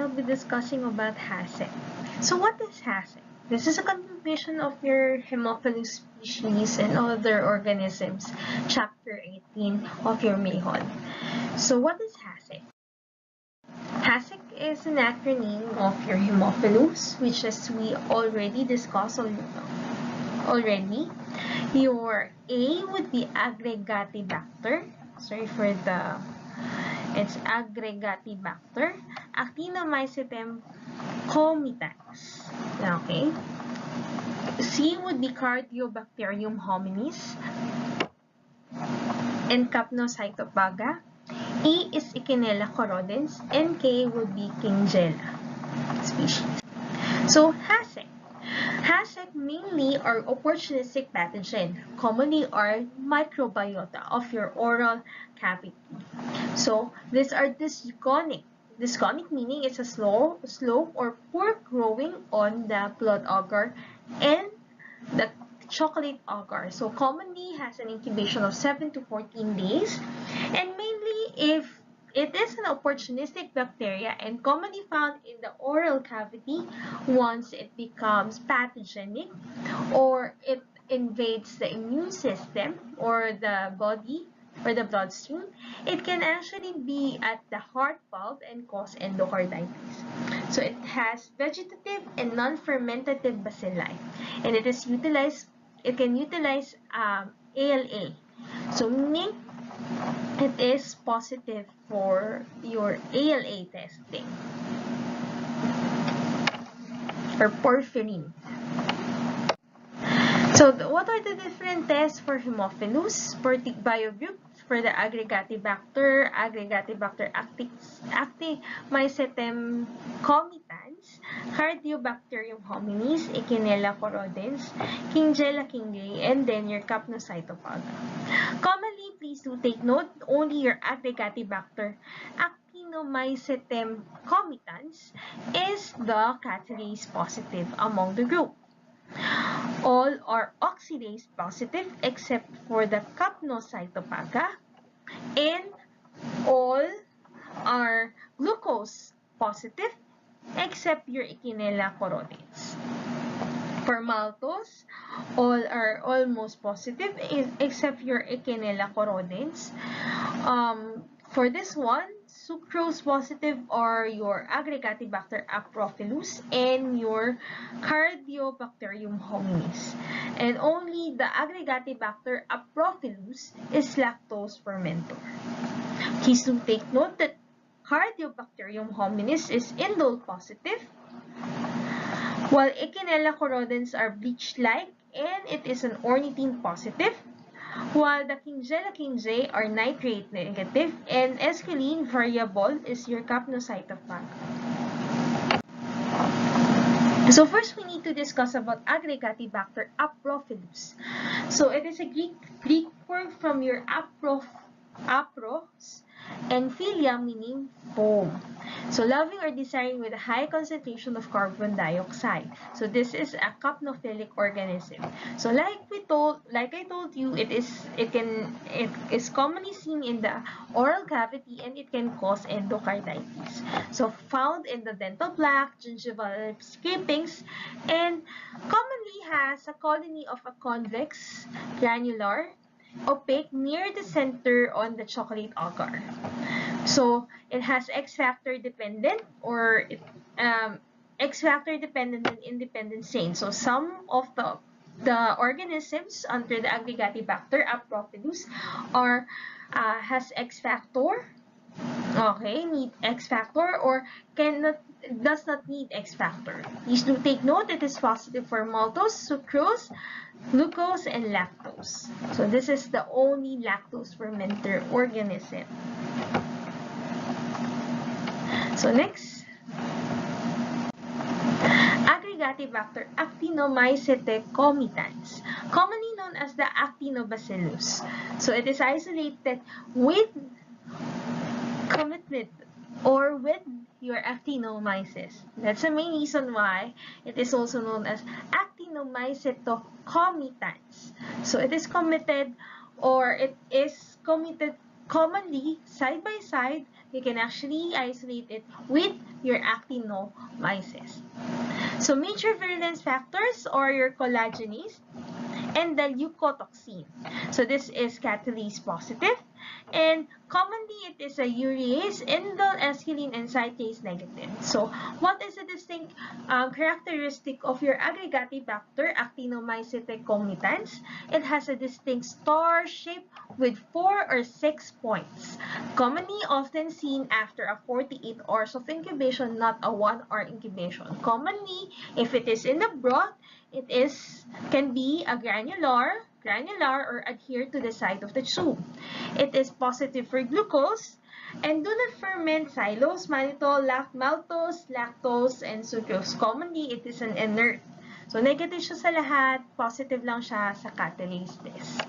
I'll be discussing about Hacek. So what is Hacek? This is a continuation of your Haemophilus species and other organisms, chapter 18 of your Mayhon. So what is Hacek? Hacek is an acronym of your Haemophilus, which as we already discussed already. Your A would be Aggregatibacter. Sorry for the... It's Aggregatibacter. Actinomycetem comitans. Okay. C would be Cardiobacterium hominis and Capnocytophaga. E is Echinella corrodens, and K would be Kingella species. So Hacek. Hacek mainly are opportunistic pathogen, commonly are microbiota of your oral cavity. So these are dysgonic. Dysgonic meaning it's a slow or poor growing on the blood agar and the chocolate agar. So commonly has an incubation of 7 to 14 days, and mainly if it is an opportunistic bacteria and commonly found in the oral cavity, once it becomes pathogenic or it invades the immune system or the body or the bloodstream, it can actually be at the heart valve and cause endocarditis. So it has vegetative and non-fermentative bacilli, and it can utilize ALA. So meaning it is positive for your ALA testing or porphyrin. So what are the different tests for Haemophilus, for the biogroup, for the Aggregatibacter actinomycetem comitans, Cardiobacterium hominis, Echinella corrodens, Kingella kinglae, and then your Capnocytophaga. Commonly, please do take note, only your Aggregatibacter actinomycetem comitans is the catalase positive among the group. All are oxidase positive except for the Capnocytophaga, and all are glucose positive except your Echinella corrodens. For maltose, all are almost positive except your Echinella corrodens. For this one, sucrose positive are your Aggregatibacter acrophilus and your Cardiobacterium hominis. And only the Aggregatibacter acrophilus is lactose fermentor. Please do take note that Cardiobacterium hominis is indole positive, while Echinella corrodens are bleach-like and it is an ornithine positive, while the Kingella kinglae are nitrate negative, and esquilene variable is your Capnocytophaga. So first we need to discuss about Aggregatibacter acrophilus. So it is a Greek word from your apros and philia meaning foam. So loving or desiring with a high concentration of carbon dioxide. So this is a capnophilic organism. So like I told you, it is commonly seen in the oral cavity and it can cause endocarditis. So found in the dental plaque, gingival scrapings, and commonly has a colony of a convex granular opaque near the center on the chocolate agar. So it has X-factor dependent or X-factor dependent and independent strain. So some of the organisms under the Aggregatibacter acrophilus are has X-factor. Okay, need X-factor or does not need X-factor. Please do take note it is positive for maltose, sucrose, glucose, and lactose. So this is the only lactose fermenter organism. So next, Aggregatibacter actinomycetem comitans, commonly known as the actinobacillus. So it is isolated with commitment or with your actinomyces. That's the main reason why it is also known as actinomycetocomitans. So it is committed or it is committed commonly side by side you can actually isolate it with your actinomyces. So major virulence factors are your collagenase and the leukotoxin. So this is catalase positive, and commonly it is a urease, indole, esquilin, and cyclase negative. So what is the distinct characteristic of your Aggregatibacter actinomyces recombinans? It has a distinct star shape with 4 or 6 points, commonly often seen after a 48 hours of incubation, not a 1-hour incubation. Commonly, if it is in the broth, it can be a granular or adhere to the side of the tube. It is positive for glucose and do not ferment xylose, mannitol, maltose, lactose, and sucrose. Commonly, it is an inert. So, negative siya sa lahat, positive lang siya sa catalase test.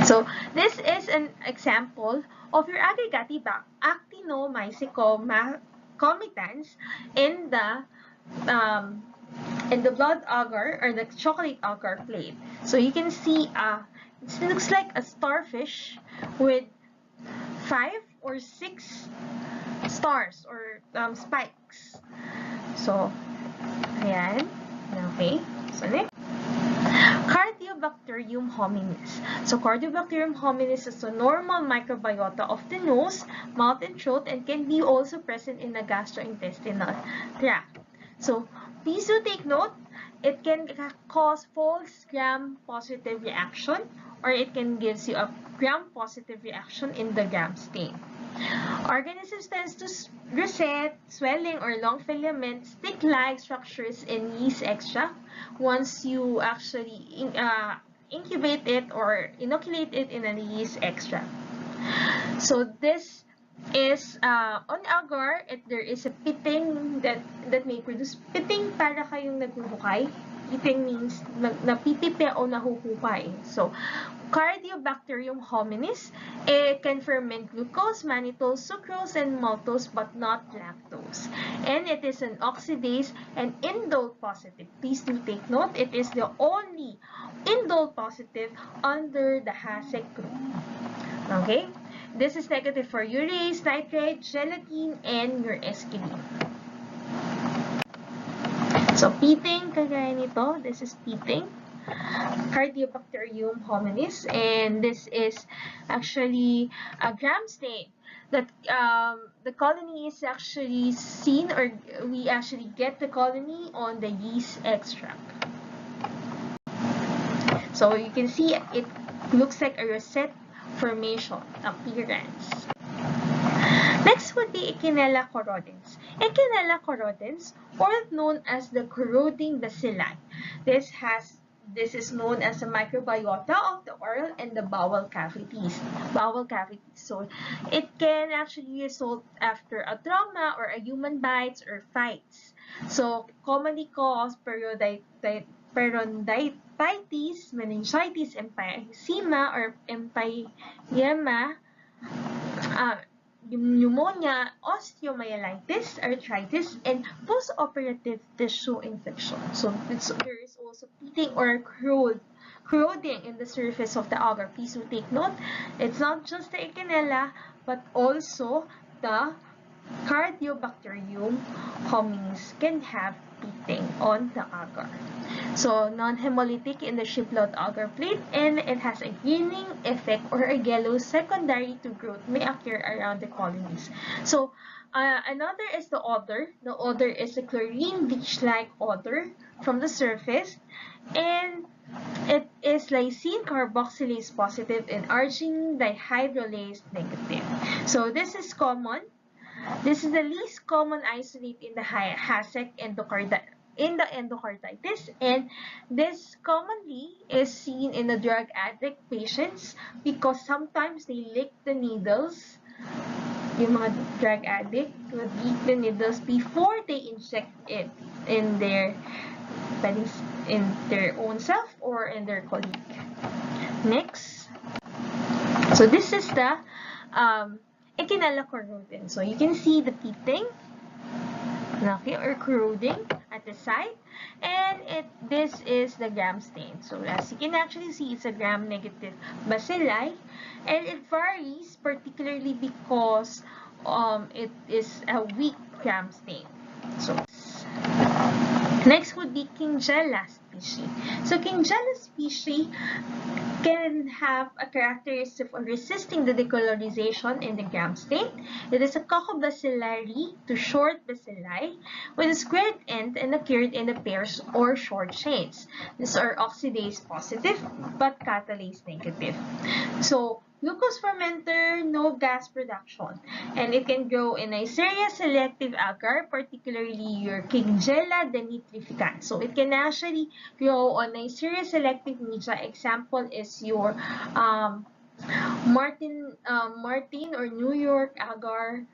So, this is an example of your actinomyces recombinans in the blood agar or the chocolate agar plate. So you can see it looks like a starfish with 5 or 6 stars or spikes. So, ayan. Okay. So next. Cardiobacterium hominis. So Cardiobacterium hominis is a normal microbiota of the nose, mouth, and throat, and can be also present in the gastrointestinal tract. So please do take note, it can cause false gram-positive reaction, or it can give you a gram-positive reaction in the gram stain. Organisms tends to reset, swelling, or long filament, stick-like structures in yeast extract once you actually incubate it or inoculate it in a yeast extract. So this is on agar, there is a pitting that may produce. Pitting para kayong naghuhukay. Pitting means napipipi o nahuhukay. So Cardiobacterium hominis, it can ferment glucose, mannitol, sucrose, and maltose, but not lactose. And it is an oxidase and indole positive. Please do take note, it is the only indole positive under the Hacek group. Okay? This is negative for urease, nitrate, gelatin, and your esquilin. So, pitting, kagaya nito, this is pitting. Cardiobacterium hominis, and this is actually a gram stain that the colony is actually seen, or we actually get the colony on the yeast extract. So you can see it looks like a rosette formation appearance. Next would be Echinella corrodens. Echinella corrodens, or known as the corroding bacilli. This is known as a microbiota of the oral and the bowel cavities. So it can actually result after a trauma or a human bites or fights. So commonly cause periodontitis, meningitis, emphysema or empyema, pneumonia, osteomyelitis, arthritis, and post-operative tissue infection. So there is also pitting or corroding in the surface of the agar. Please do take note, it's not just the Echinella, but also the Cardiobacterium hominis can have pitting on the agar. So non-hemolytic in the sheep blood agar plate, and it has a greening effect or a yellow secondary to growth may occur around the colonies. So another is the odor. The odor is a chlorine bleach-like odor from the surface, and it is lysine carboxylase positive and arginine dihydrolase negative. So this is common. This is the least common isolate in the Hacek endocarditis, and this commonly is seen in the drug addict patients because sometimes they lick the needles. Yung mga drug addict would lick the needles before they inject it in their own self or in their colleague. Next. So this is the Echinella corrodens. So you can see the pitting, okay, or corroding at at the site, and this is the gram stain. So as you can actually see, it's a gram-negative bacilli, and it varies particularly because it is a weak gram stain. So next would be Kingella species. So Kingella species can have a characteristic of resisting the decolorization in the gram stain. It is a cocobacillary to short bacilli with a squared end and occurred in the pairs or short chains. These are oxidase positive but catalase negative. So glucose fermenter, no gas production, and it can grow in Neisseria selective agar, particularly your Kingella denitrificans. So it can actually grow on Neisseria selective media. Example is your Martin or New York agar.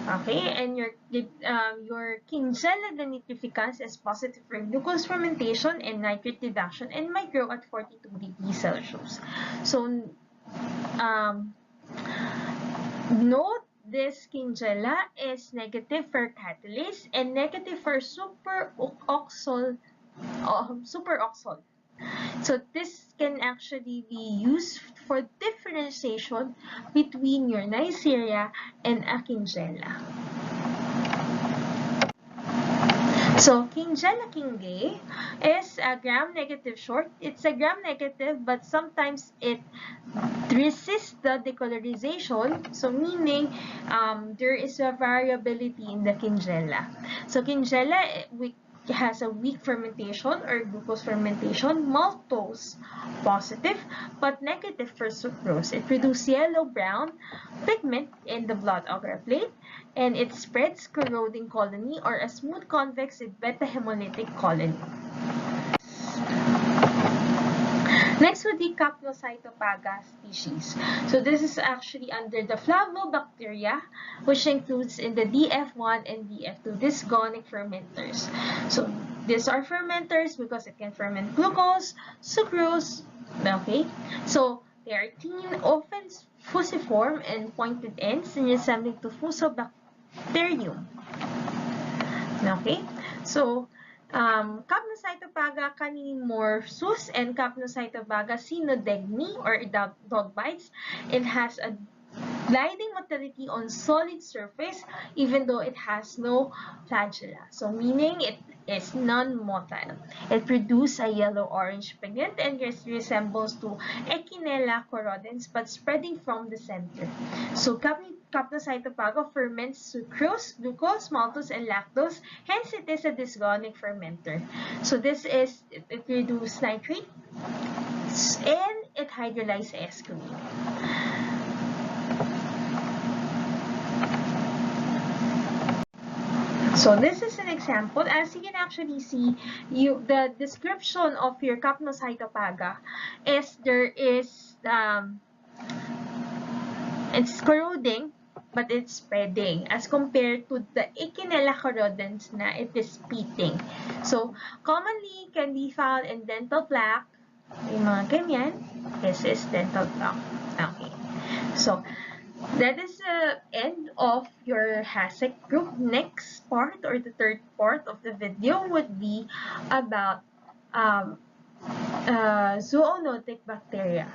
Okay, and your Kingella denitrificans is positive for glucose fermentation and nitrate reduction and might grow at 42 degrees Celsius. So note this Kingella is negative for catalase and negative for superoxole. So this can actually be used for differentiation between your Neisseria and a Kingella. So Kingella kingae is a gram-negative short. It's a gram-negative, but sometimes it resists the decolorization. So meaning there is a variability in the Kingella. So Kingella has a weak fermentation or glucose fermentation, maltose positive, but negative for sucrose. It produces yellow-brown pigment in the blood agar plate, and it spreads corroding colony or a smooth convex with beta-hemolytic colony. Next would be Capnocytopaga species. So this is actually under the Flavobacteria, which includes in the DF1 and DF2, these gonic fermenters. So these are fermenters because it can ferment glucose, sucrose, okay? So they are thin, often fusiform and pointed ends and resembling to Fusobacterium. Okay? So Capnocytopaga caninimorphosus and Capnocytopaga cynodegni or dog bites. It has a gliding motility on solid surface even though it has no flagella. So meaning it is non-motile. It produces a yellow-orange pigment and resembles to Echinella corrodens but spreading from the center. So Capnocytopaga ferments sucrose, glucose, maltose, and lactose. Hence, it is a dysgonic fermenter. So this is, it reduces nitrate and it hydrolyzes escalate. So this is an example. As you can actually see, the description of your Capnocytopaga is there is it's corroding, but it's spreading as compared to the Echinella corrodens na it is peating. So commonly can be found in dental plaque. Yung mga ganyan, this is dental plaque. Okay. So that is the end of your Hacek group. Next part or the third part of the video would be about zoonotic bacteria.